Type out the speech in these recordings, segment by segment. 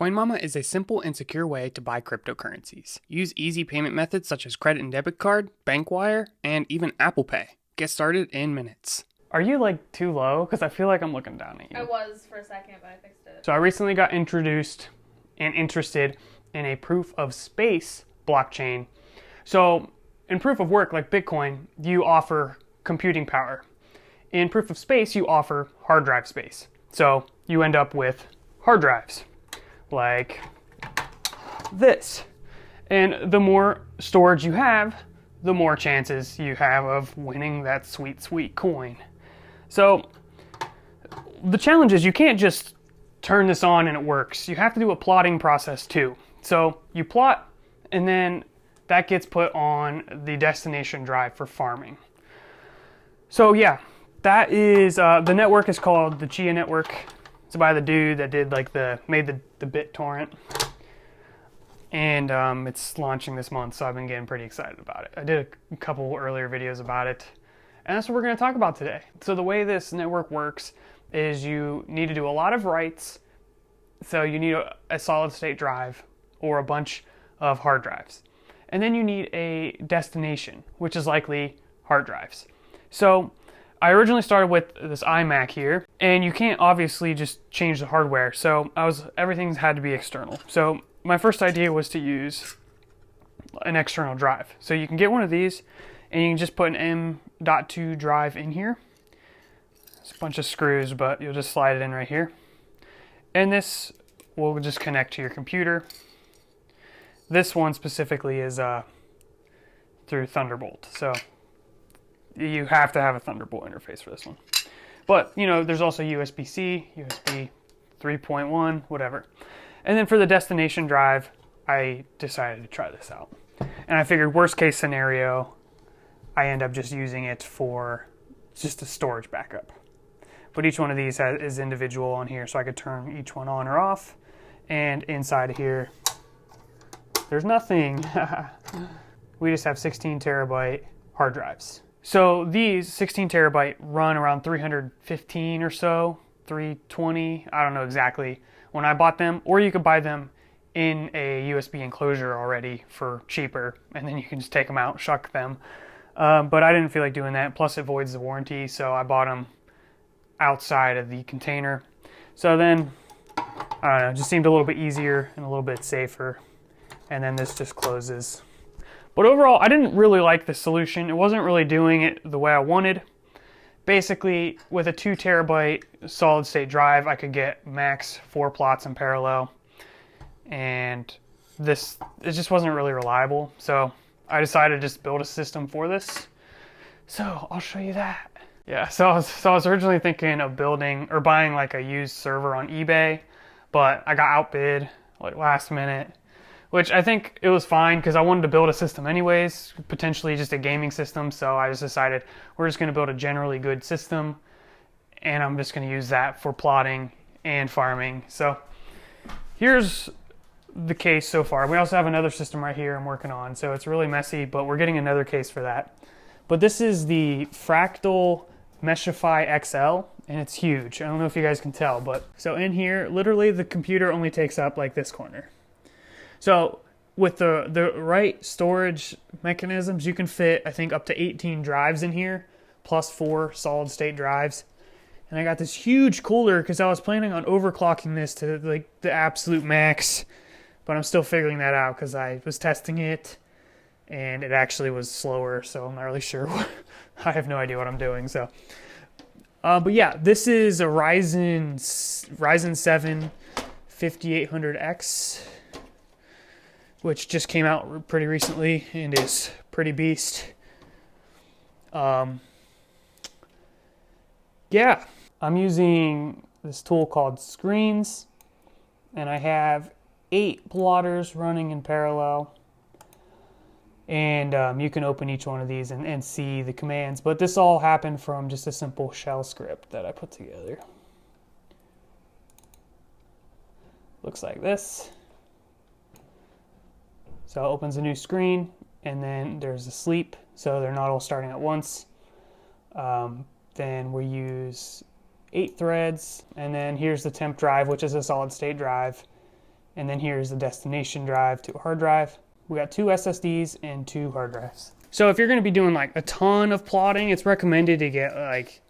CoinMama is a simple and secure way to buy cryptocurrencies. Use easy payment methods such as credit and debit card, bank wire, and even Apple Pay. Get started in minutes. Are you like too low? Because I feel like I'm looking down at you. I was for a second, but I fixed it. So I recently got introduced and interested in a proof of space blockchain. So in proof of work, like Bitcoin, you offer computing power. In proof of space, you offer hard drive space. So you end up with hard drives like this. And the more storage you have, the more chances you have of winning that sweet, sweet coin. So the challenge is you can't just turn this on and it works. You have to do a plotting process too. So you plot and then that gets put on the destination drive for farming. So yeah, that is, the network is called the Chia network. It's by the dude that did made the BitTorrent. And it's launching this month, so I've been getting pretty excited about it. I did a couple earlier videos about it, and that's what we're going to talk about today. So the way this network works is you need to do a lot of writes. So you need a solid state drive or a bunch of hard drives. And then you need a destination, which is likely hard drives. So I originally started with this iMac here, and you can't obviously just change the hardware. So everything's had to be external. So my first idea was to use an external drive. So you can get one of these and you can just put an M.2 drive in here. It's a bunch of screws, but you'll just slide it in right here. And this will just connect to your computer. This one specifically is through Thunderbolt. So you have to have a Thunderbolt interface for this one. But, you know, there's also USB-C, USB 3.1, whatever. And then for the destination drive, I decided to try this out. And I figured worst case scenario, I end up just using it for just a storage backup. But each one of these is individual on here, so I could turn each one on or off. And inside of here, there's nothing. We just have 16 terabyte hard drives. So these 16 terabyte run around 315 or so, 320, I don't know exactly when I bought them, or you could buy them in a USB enclosure already for cheaper, and then you can just take them out, shuck them. But I didn't feel like doing that, plus it voids the warranty, so I bought them outside of the container. So then, I don't know, it just seemed a little bit easier and a little bit safer. And then this just closes. But overall, I didn't really like the solution. It wasn't really doing it the way I wanted. Basically, with a 2 terabyte solid state drive, I could get max 4 plots in parallel. And it just wasn't really reliable. So I decided to just build a system for this. So I'll show you that. Yeah, so I was originally thinking of building or buying like a used server on eBay, but I got outbid like last minute. Which I think it was fine because I wanted to build a system anyways, potentially just a gaming system. So I just decided we're just going to build a generally good system and I'm just going to use that for plotting and farming. So here's the case so far. We also have another system right here I'm working on. So it's really messy, but we're getting another case for that. But this is the Fractal Meshify XL and it's huge. I don't know if you guys can tell, but so in here, literally the computer only takes up like this corner. So with the right storage mechanisms, you can fit, I think, up to 18 drives in here, plus 4 solid state drives. And I got this huge cooler because I was planning on overclocking this to like the absolute max, but I'm still figuring that out because I was testing it and it actually was slower, so I'm not really sure. I have no idea what I'm doing. So, but yeah, this is a Ryzen 7 5800X. Which just came out pretty recently and is pretty beast. Yeah, I'm using this tool called Screens, and I have 8 plotters running in parallel. And you can open each one of these and see the commands, but this all happened from just a simple shell script that I put together. Looks like this. So it opens a new screen, and then there's a sleep, so they're not all starting at once. Then we use 8 threads, and then here's the temp drive, which is a solid state drive. And then here's the destination drive to a hard drive. We got 2 SSDs and 2 hard drives. So if you're going to be doing like a ton of plotting, it's recommended to get like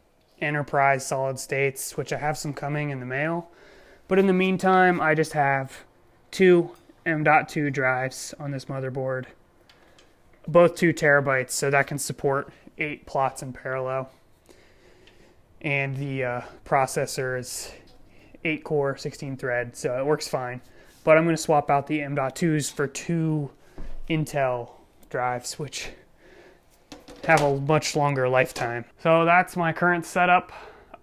enterprise solid states, which I have some coming in the mail. But in the meantime, I just have 2 M.2 drives on this motherboard, both 2 terabytes, so that can support 8 plots in parallel. And the processor is 8 core, 16 thread, so it works fine. But I'm going to swap out the M.2s for 2 Intel drives, which have a much longer lifetime. So that's my current setup.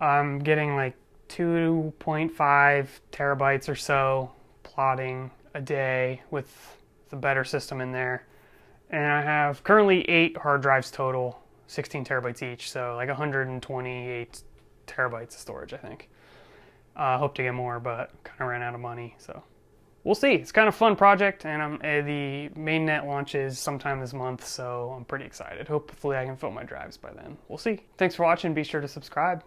I'm getting like 2.5 terabytes or so plotting a day with the better system in there. And I have currently 8 hard drives total, 16 terabytes each, so like 128 terabytes of storage, I think. Hope to get more, but kind of ran out of money, so we'll see. It's kind of a fun project, and the mainnet launches sometime this month, so I'm pretty excited. Hopefully I can fill my drives by then. We'll see. Thanks for watching. Be sure to subscribe.